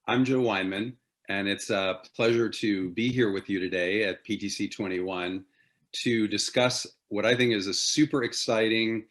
I'm Joe Weinman, and it's a pleasure to be here with you today at PTC'21 to discuss what I think is a super exciting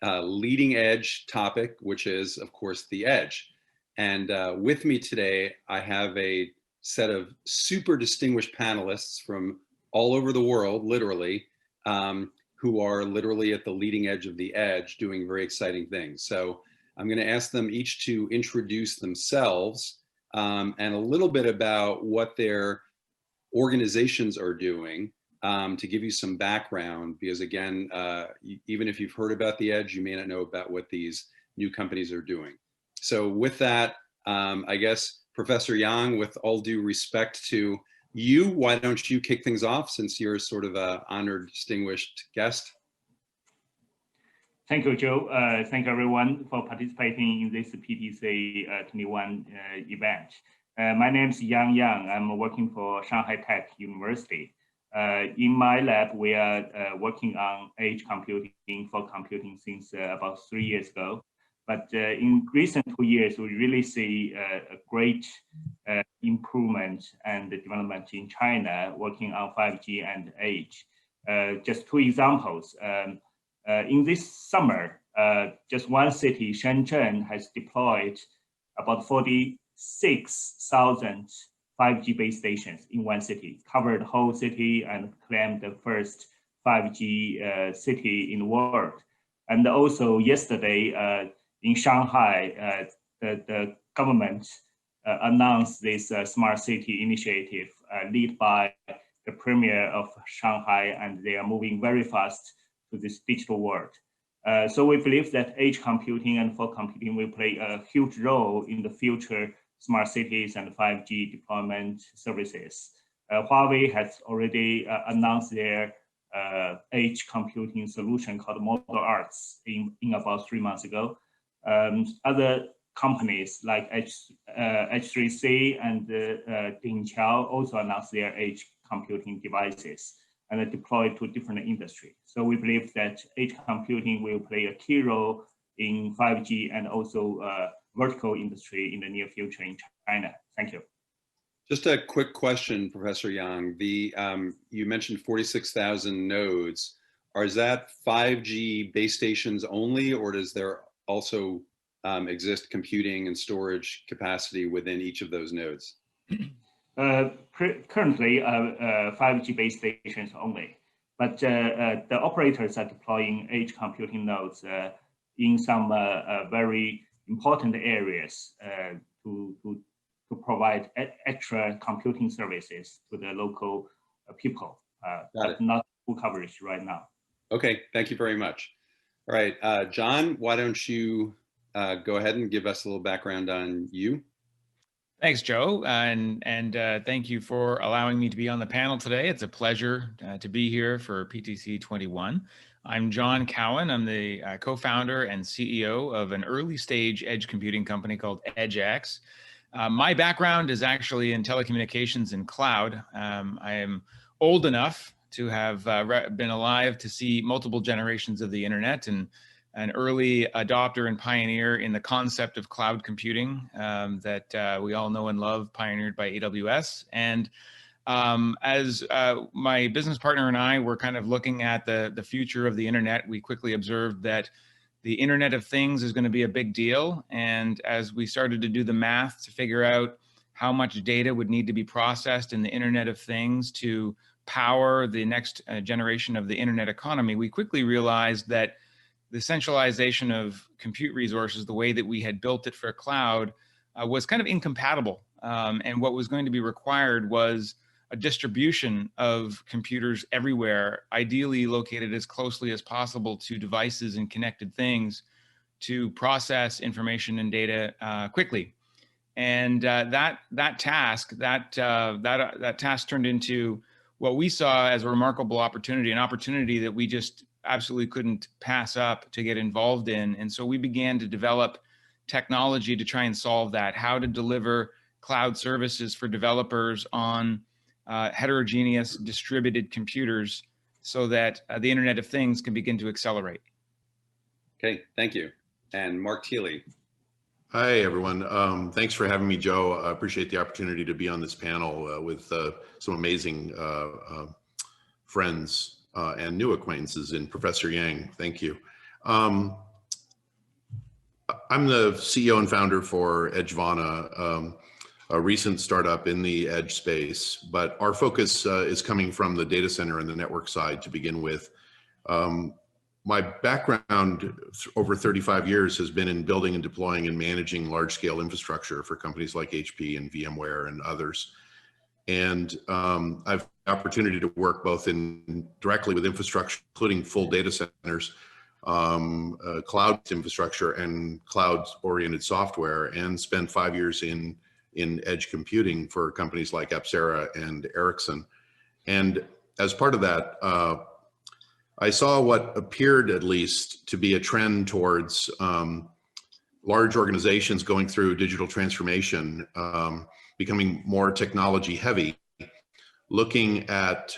leading edge topic, which is, of course, the edge. And with me today, I have a set of super distinguished panelists from all over the world, literally, who are literally at the leading edge of the edge doing very exciting things. So I'm going to ask them each to introduce themselves and a little bit about what their organizations are doing to give you some background, because again, even if you've heard about the edge, you may not know about what these new companies are doing. So with that, I guess, Professor Yang, with all due respect to you, why don't you kick things off since you're sort of an honored, distinguished guest? Thank you, Joe. Thank you, everyone, for participating in this PTC'21 event. My name is Yang. I'm working for ShanghaiTech University. In my lab, we are working on edge computing for computing since about 3 years ago. But in recent 2 years, we really see a great improvement and development in China working on 5G and edge. Just 2 examples. In this summer, just one city, Shenzhen, has deployed about 46,000 5G base stations in one city, covered the whole city and claimed the first 5G city in the world. And also yesterday in Shanghai, the government announced this smart city initiative led by the premier of Shanghai, and they are moving very fast to this digital world. So we believe that edge computing and fog computing will play a huge role in the future smart cities and 5G deployment services. Huawei has already announced their edge computing solution called Moderator in about 3 months ago. Other companies like H3C and Thiele also announced their edge computing devices and deployed to different industries. So we believe that edge computing will play a key role in 5G and also vertical industry in the near future in China. Thank you. Just a quick question, Professor Yang. You mentioned 46,000 nodes. Is that 5G base stations only, or does there also exist computing and storage capacity within each of those nodes? Currently, 5G base stations only, but the operators are deploying edge computing nodes in some very important areas to provide extra computing services to the local people, but not full coverage right now. Okay, thank you very much. All right, John, why don't you go ahead and give us a little background on you? Thanks, Joe, and thank you for allowing me to be on the panel today. It's a pleasure to be here for PTC'21. I'm John Cowan. I'm the co-founder and CEO of an early stage edge computing company called EDJX. My background is actually in telecommunications and cloud. I am old enough to have been alive to see multiple generations of the internet, and an early adopter and pioneer in the concept of cloud computing that we all know and love, pioneered by AWS. And as my business partner and I were kind of looking at the future of the internet, we quickly observed that the Internet of Things is going to be a big deal. And as we started to do the math to figure out how much data would need to be processed in the Internet of Things to power the next generation of the internet economy, we quickly realized that the centralization of compute resources, the way that we had built it for cloud, was kind of incompatible. And what was going to be required was a distribution of computers everywhere, ideally located as closely as possible to devices and connected things to process information and data quickly. And that task turned into what we saw as a remarkable opportunity, an opportunity that we just absolutely couldn't pass up to get involved in. And so we began to develop technology to try and solve that, how to deliver cloud services for developers on heterogeneous distributed computers so that the Internet of Things can begin to accelerate. Okay, thank you. And Mark Thiele. Hi, everyone. Thanks for having me, Joe. I appreciate the opportunity to be on this panel with some amazing friends and new acquaintances in Professor Yang. Thank you. I'm the CEO and founder for Edgevana, a recent startup in the edge space, but our focus is coming from the data center and the network side to begin with. My background over 35 years has been in building and deploying and managing large-scale infrastructure for companies like HP and VMware and others. And I've had the opportunity to work both directly with infrastructure, including full data centers, cloud infrastructure and cloud-oriented software, and spent 5 years in edge computing for companies like Apsara and Ericsson. And as part of that, I saw what appeared, at least, to be a trend towards large organizations going through digital transformation, becoming more technology heavy, looking at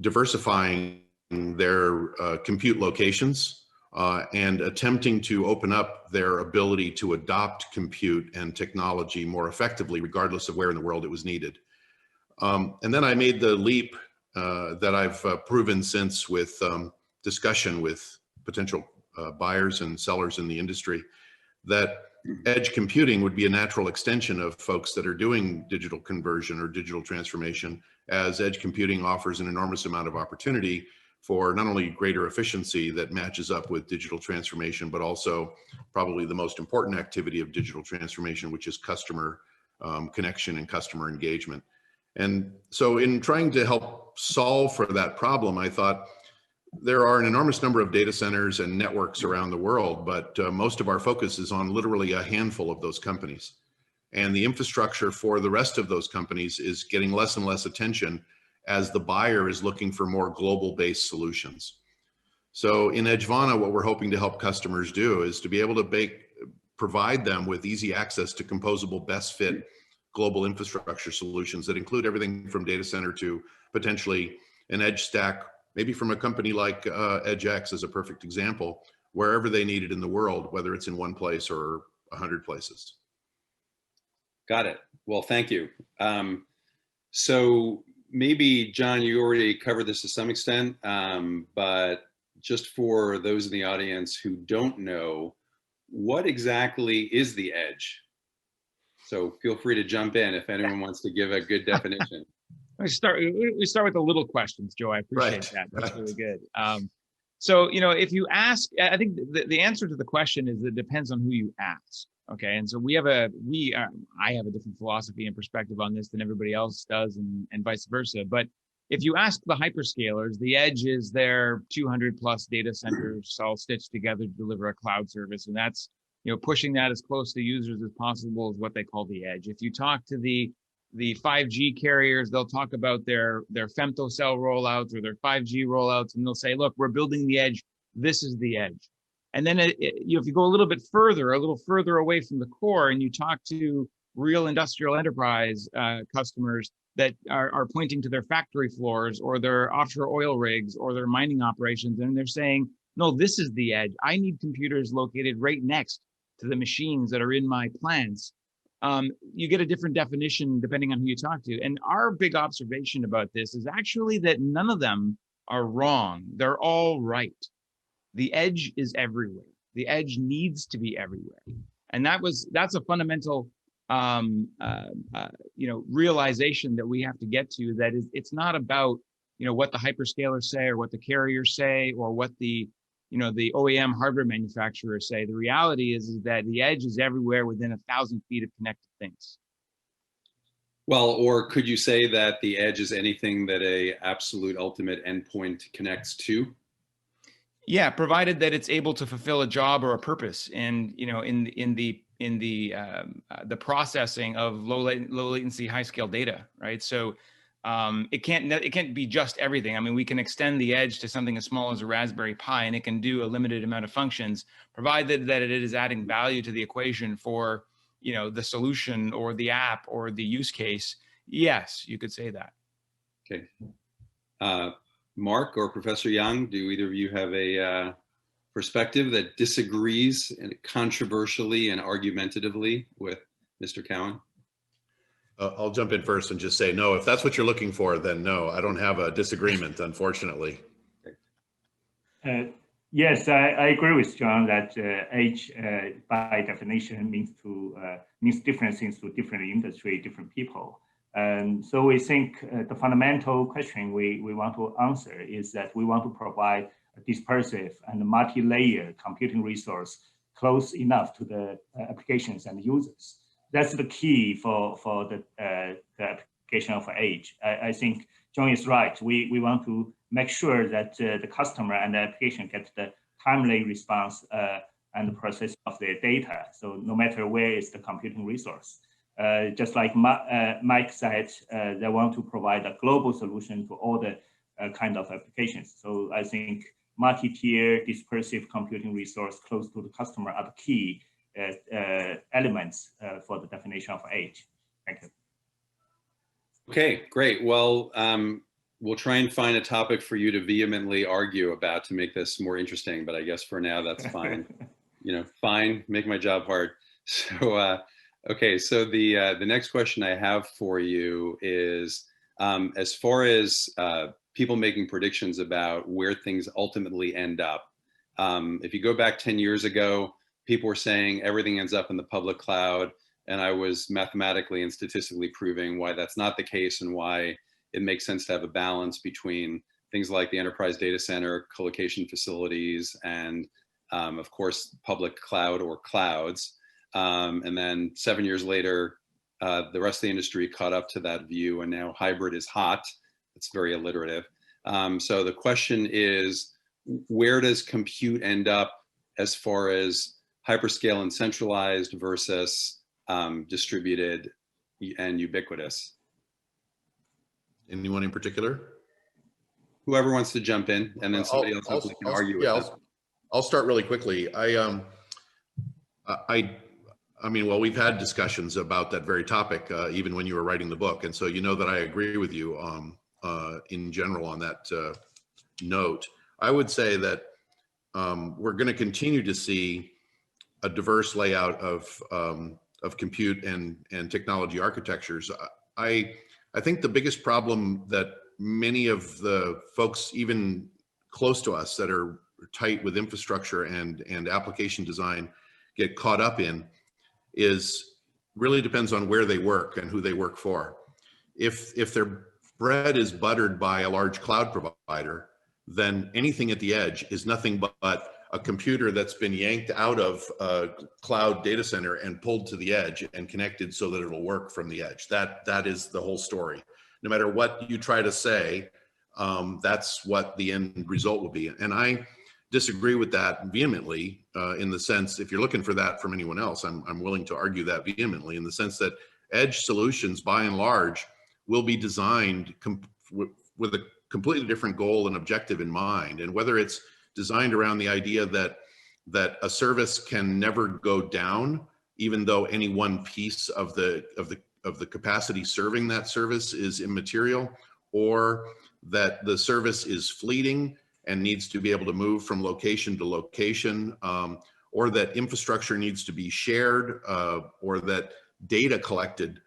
diversifying their compute locations and attempting to open up their ability to adopt compute and technology more effectively, regardless of where in the world it was needed. And then I made the leap that I've proven since with discussion with potential buyers and sellers in the industry, that edge computing would be a natural extension of folks that are doing digital conversion or digital transformation, as edge computing offers an enormous amount of opportunity for not only greater efficiency that matches up with digital transformation, but also probably the most important activity of digital transformation, which is customer connection and customer engagement. And so in trying to help solve for that problem, I thought there are an enormous number of data centers and networks around the world, but most of our focus is on literally a handful of those companies. And the infrastructure for the rest of those companies is getting less and less attention as the buyer is looking for more global-based solutions. So in Edgevana, what we're hoping to help customers do is to be able to provide them with easy access to composable, best fit global infrastructure solutions that include everything from data center to potentially an edge stack, maybe from a company like EDJX as a perfect example, wherever they need it in the world, whether it's in one place or 100 places. Got it. Well, thank you. So maybe, John, you already covered this to some extent, but just for those in the audience who don't know, what exactly is the edge? So feel free to jump in if anyone wants to give a good definition. We start with the little questions, Joe. I appreciate that. That's really good. So, if you ask, I think the answer to the question is it depends on who you ask. Okay, and so I have a different philosophy and perspective on this than everybody else does, and vice versa. But if you ask the hyperscalers, the edge is their 200 plus data centers all stitched together to deliver a cloud service, and that's pushing that as close to users as possible is what they call the edge. If you talk to the 5G carriers, they'll talk about their femtocell rollouts or their 5G rollouts, and they'll say, look, we're building the edge. This is the edge. And then if you go a little further away from the core, and you talk to real industrial enterprise customers that are pointing to their factory floors or their offshore oil rigs or their mining operations, and they're saying, no, this is the edge. I need computers located right next to the machines that are in my plants. You get a different definition depending on who you talk to. And our big observation about this is actually that none of them are wrong. They're all right. The edge is everywhere. The edge needs to be everywhere. And that's a fundamental realization that we have to get to, that is, it's not about what the hyperscalers say or what the carriers say or what the OEM hardware manufacturers say. The reality is that the edge is everywhere within 1,000 feet of connected things. Well, or could you say that the edge is anything that a absolute ultimate endpoint connects to? Yeah, provided that it's able to fulfill a job or a purpose, and in the processing of low latency, high scale data, right? So it can't be just everything. I mean, we can extend the edge to something as small as a Raspberry Pi, and it can do a limited amount of functions, provided that it is adding value to the equation for the solution or the app or the use case. Yes, you could say that. Okay. Mark or Professor Yang, do either of you have a perspective that disagrees controversially and argumentatively with Mr. Cowan? I'll jump in first and just say, no, if that's what you're looking for, then no, I don't have a disagreement, unfortunately. Yes, I agree with John that edge, by definition, means different things to different industry, different people. And so we think the fundamental question we want to answer is that we want to provide a dispersive and multi-layer computing resource close enough to the applications and users. That's the key for the application of edge. I think John is right. We want to make sure that the customer and the application get the timely response and the process of their data. So no matter where is the computing resource. Just like Mike said, they want to provide a global solution to all the kind of applications. So I think multi-tier dispersive computing resource close to the customer are the key elements for the definition of edge. Thank you. Okay, great. Well, we'll try and find a topic for you to vehemently argue about to make this more interesting, but I guess for now that's fine. Fine, make my job hard. So, okay, so the next question I have for you is, as far as people making predictions about where things ultimately end up, if you go back 10 years ago, people were saying everything ends up in the public cloud, and I was mathematically and statistically proving why that's not the case and why it makes sense to have a balance between things like the enterprise data center, colocation facilities, and of course, public cloud or clouds. And then 7 years later, the rest of the industry caught up to that view, and now hybrid is hot. It's very alliterative. So the question is, where does compute end up as far as hyperscale and centralized versus distributed and ubiquitous? Anyone in particular? Whoever wants to jump in, and then somebody else hopefully can argue with them. I'll start really quickly. I mean, well, we've had discussions about that very topic, even when you were writing the book. And so you know that I agree with you in general on that note. I would say that we're going to continue to see a diverse layout of compute and technology architectures. I think the biggest problem that many of the folks, even close to us, that are tight with infrastructure and application design get caught up in is really depends on where they work and who they work for. If their bread is buttered by a large cloud provider, then anything at the edge is nothing but a computer that's been yanked out of a cloud data center and pulled to the edge and connected so that it'll work from the edge. That is the whole story. No matter what you try to say, that's what the end result will be. And I disagree with that vehemently in the sense, if you're looking for that from anyone else, I'm willing to argue that vehemently in the sense that edge solutions, by and large, will be designed with a completely different goal and objective in mind. And whether it's designed around the idea that a service can never go down, even though any one piece of the capacity serving that service is immaterial, or that the service is fleeting and needs to be able to move from location to location, or that infrastructure needs to be shared, or that data collected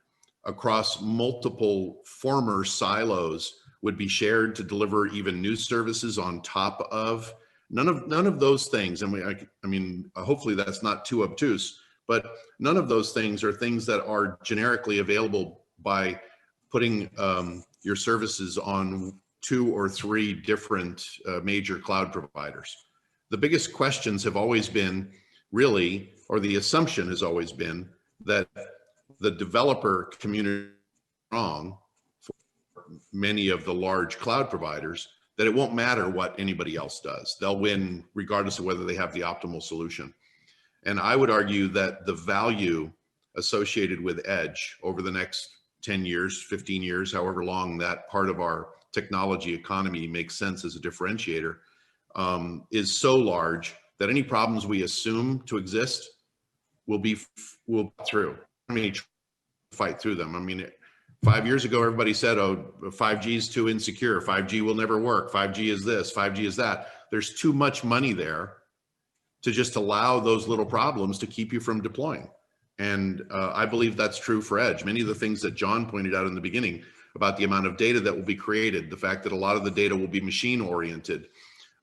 across multiple former silos would be shared to deliver even new services on top of. None of those things, and I mean, hopefully that's not too obtuse, but none of those things are things that are generically available by putting your services on 2 or 3 different major cloud providers. The biggest questions have always been really, or the assumption has always been, that the developer community is wrong for many of the large cloud providers, that it won't matter what anybody else does. They'll win regardless of whether they have the optimal solution. And I would argue that the value associated with edge over the next 10 years, 15 years, however long that part of our technology economy makes sense as a differentiator, is so large that any problems we assume to exist will through. I mean, fight through them. I mean, 5 years ago, everybody said, oh, 5G is too insecure. 5G will never work. 5G is this, 5G is that. There's too much money there to just allow those little problems to keep you from deploying. And I believe that's true for Edge. Many of the things that John pointed out in the beginning about the amount of data that will be created, the fact that a lot of the data will be machine oriented,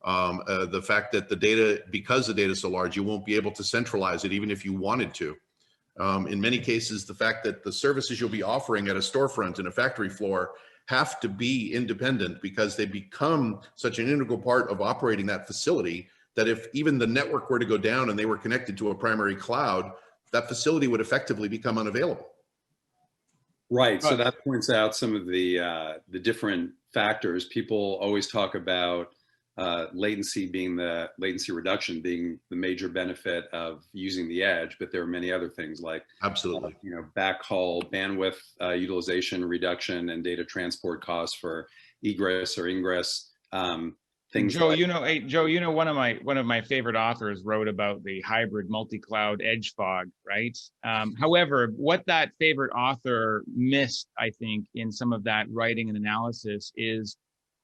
the fact that the data, because the data is so large, you won't be able to centralize it even if you wanted to. In many cases, the fact that the services you'll be offering at a storefront and a factory floor have to be independent because they become such an integral part of operating that facility that if even the network were to go down and they were connected to a primary cloud, that facility would effectively become unavailable. Right. So that points out some of the different factors. People always talk about latency reduction being the major benefit of using the edge, but there are many other things like absolutely, backhaul bandwidth utilization reduction and data transport costs for egress or ingress. Things Joe, like, Joe, one of my favorite authors wrote about the hybrid multi-cloud edge fog, right? However, what that favorite author missed, I think, in some of that writing and analysis is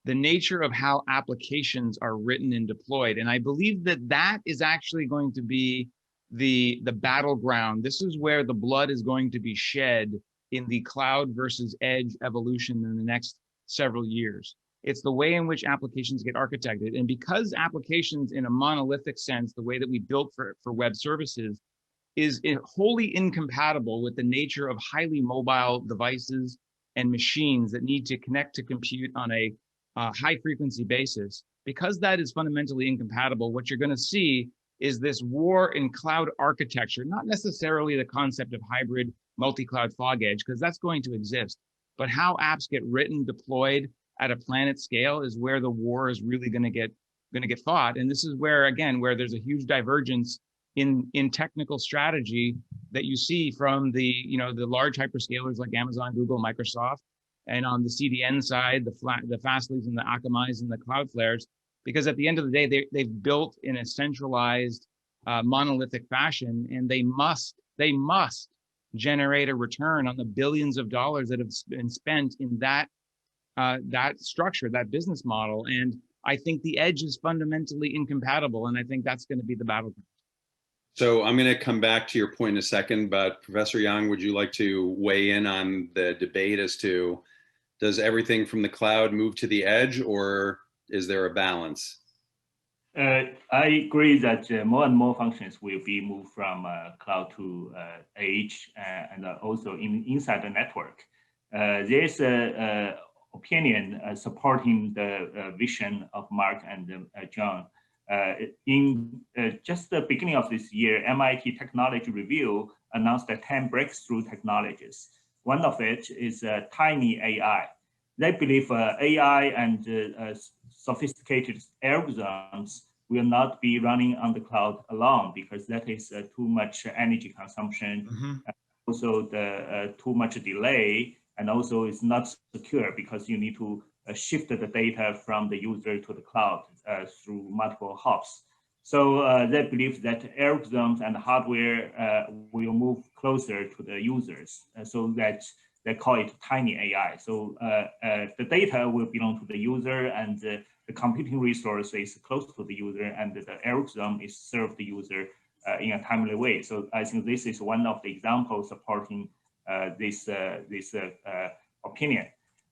the nature of how applications are written and deployed. And I believe that that is actually going to be the battleground. This is where the blood is going to be shed in the cloud versus edge evolution in the next several years. It's the way in which applications get architected. And because applications in a monolithic sense, the way that we built for web services, is wholly incompatible with the nature of highly mobile devices and machines that need to connect to compute on a high frequency basis. Because that is fundamentally incompatible, what you're going to see is this war in cloud architecture, not necessarily the concept of hybrid multi-cloud fog edge, because that's going to exist, but how apps get written, deployed at a planet scale is where the war is really going to get fought. And this is where, again, where there's a huge divergence in technical strategy that you see from the large hyperscalers like Amazon, Google, Microsoft, and on the CDN side, the Fastly's and the Akamai's and the Cloudflares, because at the end of the day, they've built in a centralized monolithic fashion, and they must generate a return on the billions of dollars that have been spent in that structure, that business model. And I think the edge is fundamentally incompatible. And I think that's going to be the battleground. So I'm going to come back to your point in a second, but Professor Yang, would you like to weigh in on the debate as to, does everything from the cloud move to the edge, or is there a balance? I agree that more and more functions will be moved from cloud to edge, and also inside the network. There's a opinion supporting the vision of Mark and John. In just the beginning of this year, MIT Technology Review announced 10 breakthrough technologies. One of it is tiny AI. They believe AI and sophisticated algorithms will not be running on the cloud alone, because that is too much energy consumption, also the too much delay, and also it's not secure because you need to shift the data from the user to the cloud through multiple hops. So they believe that algorithms and hardware will move closer to the users, so that they call it tiny AI. So the data will belong to the user, and the computing resource is close to the user, and the algorithm is served the user in a timely way. So I think this is one of the examples supporting this opinion.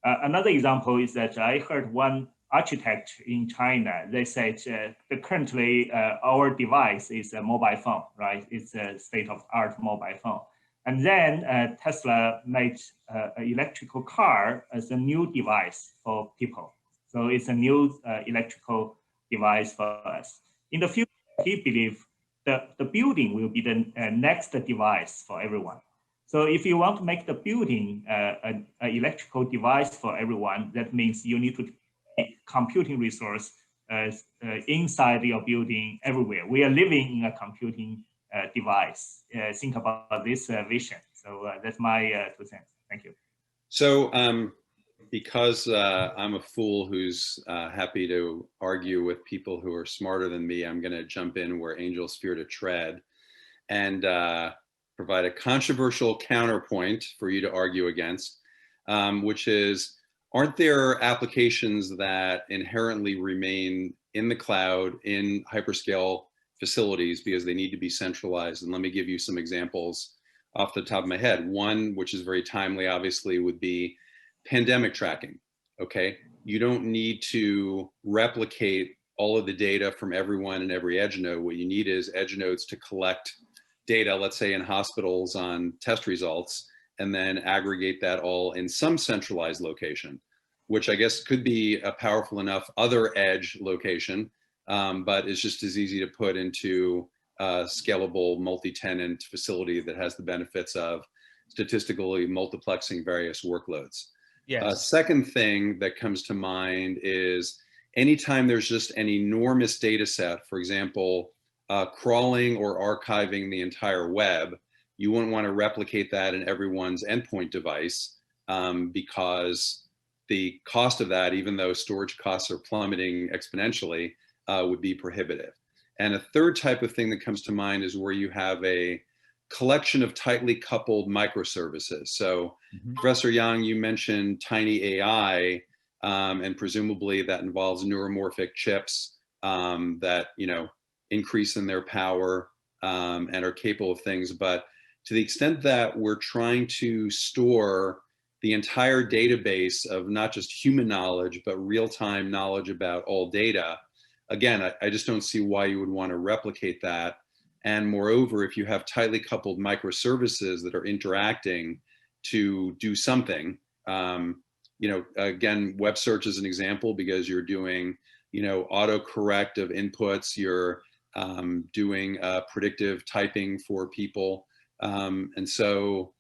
Another example is that I heard one architect in China. They said that currently our device is a mobile phone, right? It's a state-of-the-art mobile phone. And then Tesla made an electrical car as a new device for people. So it's a new electrical device for us. In the future, he believes that the building will be the next device for everyone. So if you want to make the building an electrical device for everyone, that means you need to computing resource inside your building everywhere. We are living in a computing device. Think about this vision. So that's my 2 cents. Thank you. So because I'm a fool who's happy to argue with people who are smarter than me, I'm going to jump in where angels fear to tread and provide a controversial counterpoint for you to argue against, which is, aren't there applications that inherently remain in the cloud, in hyperscale facilities because they need to be centralized. And let me give you some examples off the top of my head. One, which is very timely, obviously, would be pandemic tracking, okay? You don't need to replicate all of the data from everyone in every edge node. What you need is edge nodes to collect data, let's say in hospitals on test results, and then aggregate that all in some centralized location, which I guess could be a powerful enough other edge location, but it's just as easy to put into a scalable multi-tenant facility that has the benefits of statistically multiplexing various workloads. Yes. Second thing that comes to mind is anytime there's just an enormous data set, for example, crawling or archiving the entire web, you wouldn't want to replicate that in everyone's endpoint device because the cost of that, even though storage costs are plummeting exponentially, would be prohibitive. And a third type of thing that comes to mind is where you have a collection of tightly coupled microservices. So Professor Yang, you mentioned tiny AI, and presumably that involves neuromorphic chips that, you know, increase in their power and are capable of things. But to the extent that we're trying to store the entire database of not just human knowledge, but real-time knowledge about all data, again, I just don't see why you would want to replicate that. And moreover, if you have tightly coupled microservices that are interacting to do something, you know, again, web search is an example because you're doing, you know, autocorrect of inputs, you're doing predictive typing for people. And so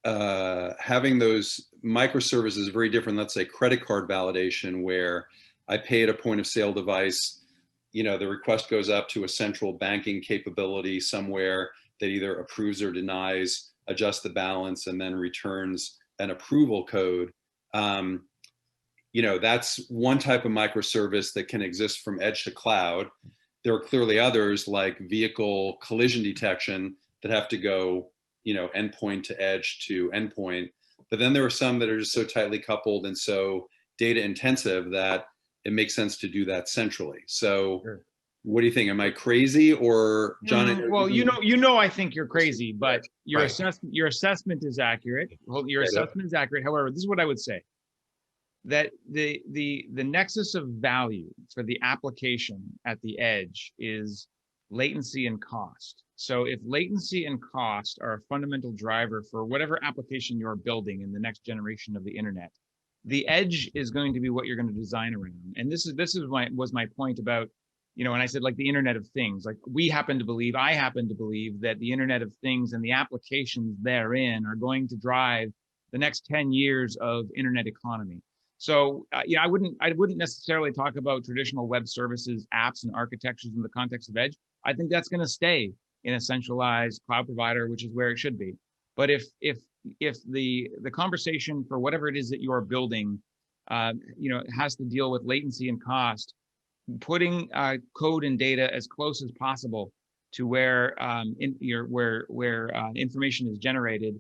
having those microservices is very different. Let's say credit card validation, where I pay at a point of sale device, you know, the request goes up to a central banking capability somewhere that either approves or denies, adjusts the balance, and then returns an approval code. You know, that's one type of microservice that can exist from edge to cloud. There are clearly others like vehicle collision detection that have to go, you know, endpoint to edge to endpoint. But then there are some that are just so tightly coupled and so data intensive that it makes sense to do that centrally. So sure. What do you think? Am I crazy, or John? Well, you know, I think you're crazy, but your assessment is accurate. Well, your assessment is accurate. However, this is what I would say: that the nexus of value for the application at the edge is latency and cost. So if latency and cost are a fundamental driver for whatever application you're building in the next generation of the internet, the edge is going to be what you're going to design around. And this was my point about, you know, when I said like the Internet of Things, like I happen to believe that the Internet of Things and the applications therein are going to drive the next 10 years of internet economy. So, I wouldn't necessarily talk about traditional web services, apps, and architectures in the context of edge. I think that's going to stay in a centralized cloud provider, which is where it should be. But if the conversation for whatever it is that you are building, you know, has to deal with latency and cost, putting code and data as close as possible to where information is generated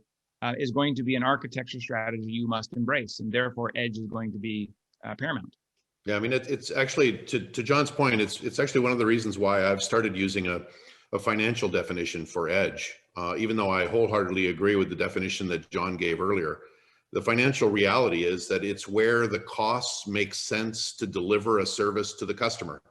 is going to be an architecture strategy you must embrace, and therefore edge is going to be paramount. Yeah, I mean, it's actually, to John's point, it's actually one of the reasons why I've started using a financial definition for edge, even though I wholeheartedly agree with the definition that John gave earlier. The financial reality is that it's where the costs make sense to deliver a service to the customer.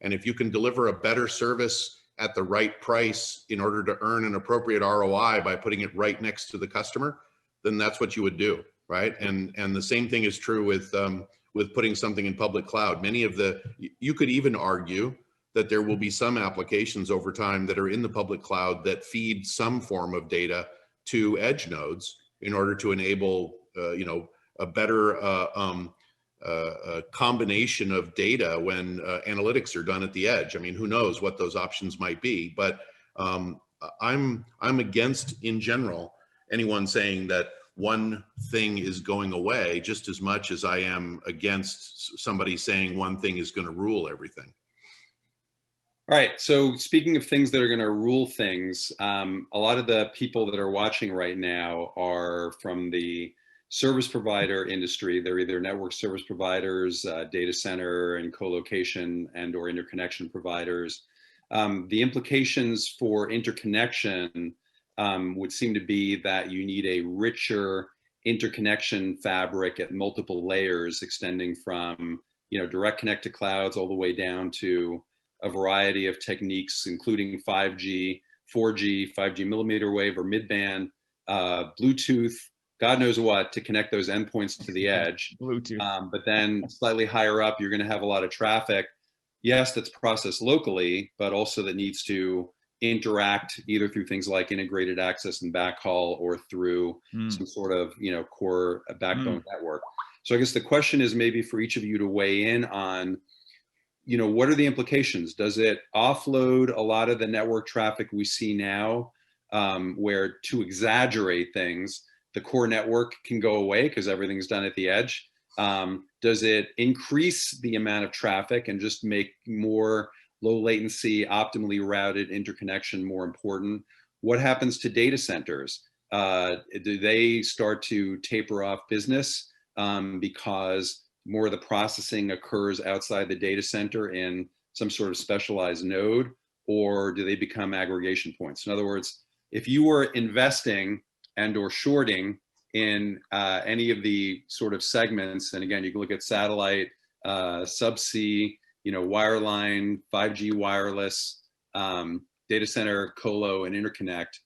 And if you can deliver a better service at the right price in order to earn an appropriate ROI by putting it right next to the customer, then that's what you would do, right? And the same thing is true with putting something in public cloud. You could even argue that there will be some applications over time that are in the public cloud that feed some form of data to edge nodes in order to enable a better combination of data when analytics are done at the edge. I mean, who knows what those options might be, but I'm against, in general, anyone saying that one thing is going away just as much as I am against somebody saying one thing is going to rule everything. All right, so speaking of things that are going to rule things, a lot of the people that are watching right now are from the service provider industry. They're either network service providers, data center and co-location and or interconnection providers. The implications for interconnection would seem to be that you need a richer interconnection fabric at multiple layers, extending from direct connect to clouds all the way down to a variety of techniques, including 5G, 4G, 5G millimeter wave or midband, Bluetooth, God knows what, to connect those endpoints to the edge. Bluetooth. But then slightly higher up, you're going to have a lot of traffic. Yes, that's processed locally, but also that needs to interact either through things like integrated access and backhaul or through some sort of core backbone network. So I guess the question is maybe for each of you to weigh in on, what are the implications? Does it offload a lot of the network traffic we see now, where, to exaggerate things, the core network can go away because everything's done at the edge? Does it increase the amount of traffic and just make more low latency, optimally routed interconnection more important? What happens to data centers? Do they start to taper off business because more of the processing occurs outside the data center in some sort of specialized node, or do they become aggregation points? In other words, if you were investing and or shorting in any of the sort of segments, and again, you can look at satellite, subsea, wireline, 5G wireless, data center, colo, and interconnect,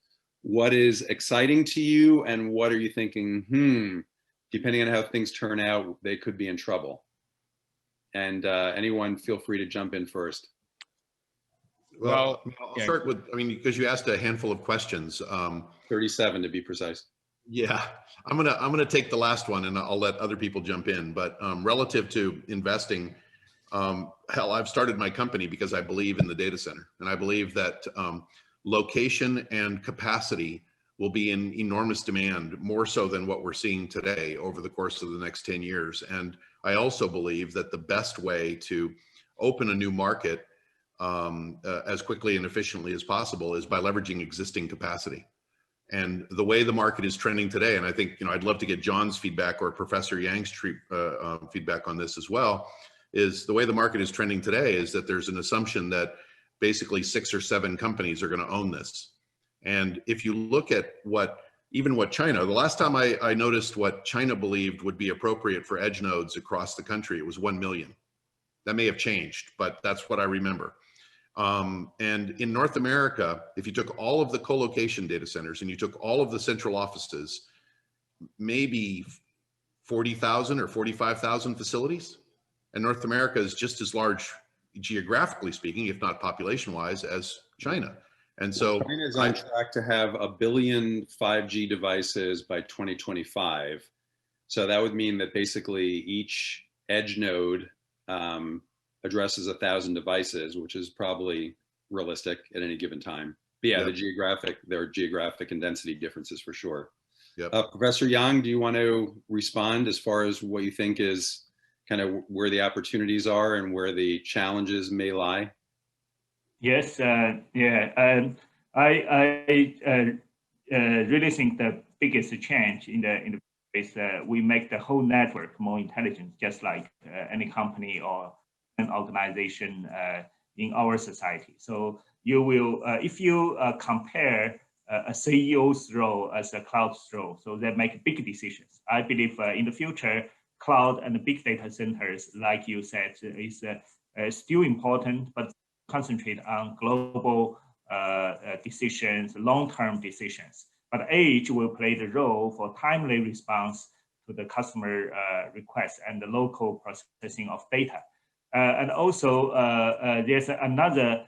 what is exciting to you, and what are you thinking, depending on how things turn out, they could be in trouble? And anyone feel free to jump in first. Well, I'll start with, because you asked a handful of questions. 37 to be precise. Yeah, I'm gonna take the last one, and I'll let other people jump in. But relative to investing, hell, I've started my company because I believe in the data center, and I believe that location and capacity will be in enormous demand, more so than what we're seeing today over the course of the next 10 years. And I also believe that the best way to open a new market as quickly and efficiently as possible is by leveraging existing capacity. And the way the market is trending today, and I think, I'd love to get John's feedback or Professor Yang's feedback on this as well, is the way the market is trending today is that there's an assumption that basically 6 or 7 companies are going to own this. And if you look at even what China, the last time I noticed what China believed would be appropriate for edge nodes across the country, it was 1 million. That may have changed, but that's what I remember. And in North America, if you took all of the co-location data centers and you took all of the central offices, maybe 40,000 or 45,000 facilities. And North America is just as large, geographically speaking, if not population-wise, as China. And so China is on track to have 1 billion 5G devices by 2025. So that would mean that basically each edge node addresses 1,000 devices, which is probably realistic at any given time. But yeah, there are geographic and density differences for sure. Yep. Professor Yang, do you want to respond as far as what you think is kind of where the opportunities are and where the challenges may lie? Yes, I really think the biggest change in the is we make the whole network more intelligent, just like any company or an organization in our society. So you will, if you compare a CEO's role as a cloud's role, so they make big decisions. I believe in the future, cloud and big data centers, like you said, is still important, but concentrate on global decisions, long-term decisions. But edge will play the role for timely response to the customer requests and the local processing of data. And also, there's another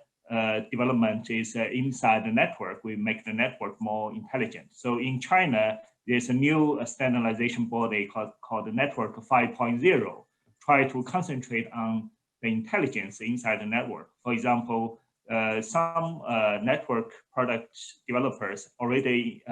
development is inside the network. We make the network more intelligent. So in China, there's a new standardization body called the Network 5.0, try to concentrate on the intelligence inside the network. For example, some network product developers already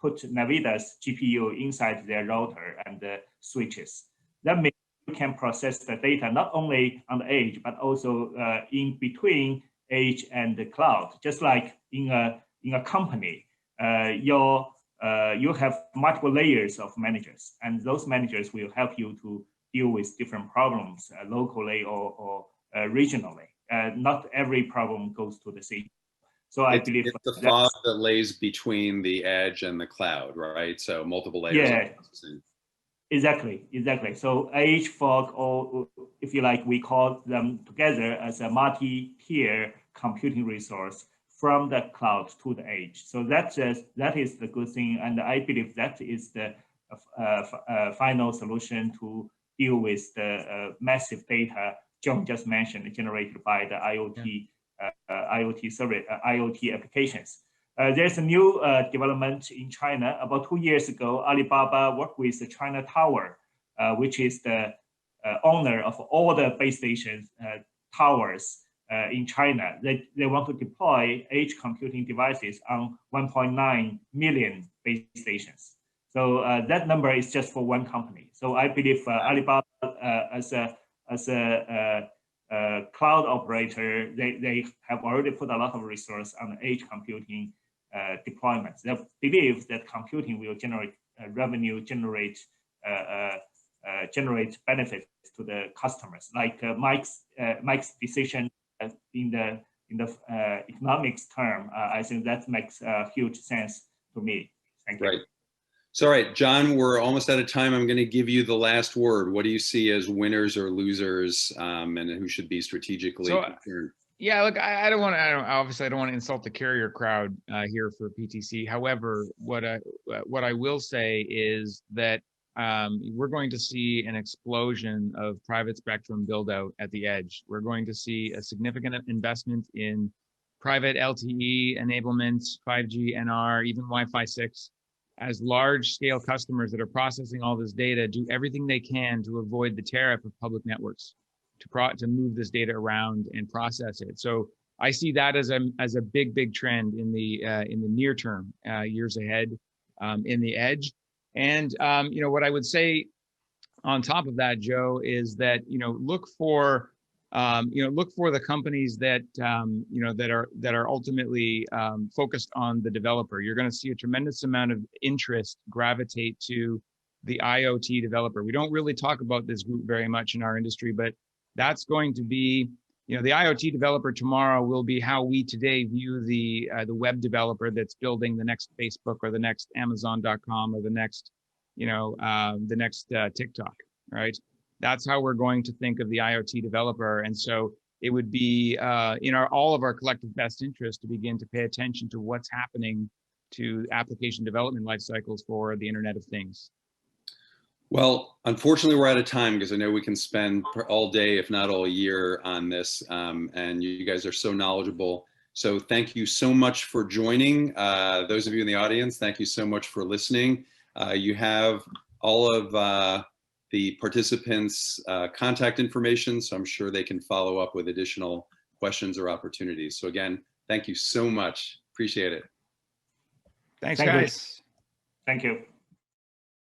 put NVIDIA's GPU inside their router and switches. That means you can process the data not only on the edge, but also in between edge and the cloud. Just like in a company, you have multiple layers of managers, and those managers will help you to deal with different problems locally or regionally. not every problem goes to the CPU. So I believe it's the fog that lays between the edge and the cloud, right? So multiple layers of processing. Exactly. So edge fog, or if you like, we call them together as a multi-tier computing resource from the cloud to the edge. So that is the good thing, and I believe that is the final solution to deal with the massive data John just mentioned generated by the IoT IoT applications. There's a new development in China. About 2 years ago, Alibaba worked with the China Tower, which is the owner of all the base stations towers in China. They want to deploy edge computing devices on 1.9 million base stations. So that number is just for one company. So I believe Alibaba as a cloud operator, they have already put a lot of resource on edge computing deployments. They believe that computing will generate revenue, generate benefits to the customers. Like Mike's decision in the economics term, I think that makes huge sense to me. Thank you. Right. So, all right, John, we're almost out of time. I'm going to give you the last word. What do you see as winners or losers, and who should be strategically concerned? Yeah, look, I don't want to. Obviously, I don't want to insult the carrier crowd here for PTC. However, what I will say is that we're going to see an explosion of private spectrum build out at the edge. We're going to see a significant investment in private LTE enablement, 5G, NR, even Wi-Fi 6. As large-scale customers that are processing all this data do everything they can to avoid the tariff of public networks, to move this data around and process it. So I see that as a big trend in the near term, years ahead, in the edge. And what I would say on top of that, Joe, is that look for the companies that that are ultimately focused on the developer. You're going to see a tremendous amount of interest gravitate to the IoT developer. We don't really talk about this group very much in our industry, but that's going to be, the IoT developer tomorrow will be how we today view the web developer that's building the next Facebook or the next Amazon.com or the next TikTok, right? That's how we're going to think of the IoT developer. And so it would be in all of our collective best interest to begin to pay attention to what's happening to application development life cycles for the Internet of Things. Well, unfortunately, we're out of time because I know we can spend all day, if not all year, on this. And you guys are so knowledgeable. So thank you so much for joining. Those of you in the audience, thank you so much for listening. You have all of the participants' contact information, so I'm sure they can follow up with additional questions or opportunities. So again, thank you so much. Appreciate it. Thanks, guys. Thank you.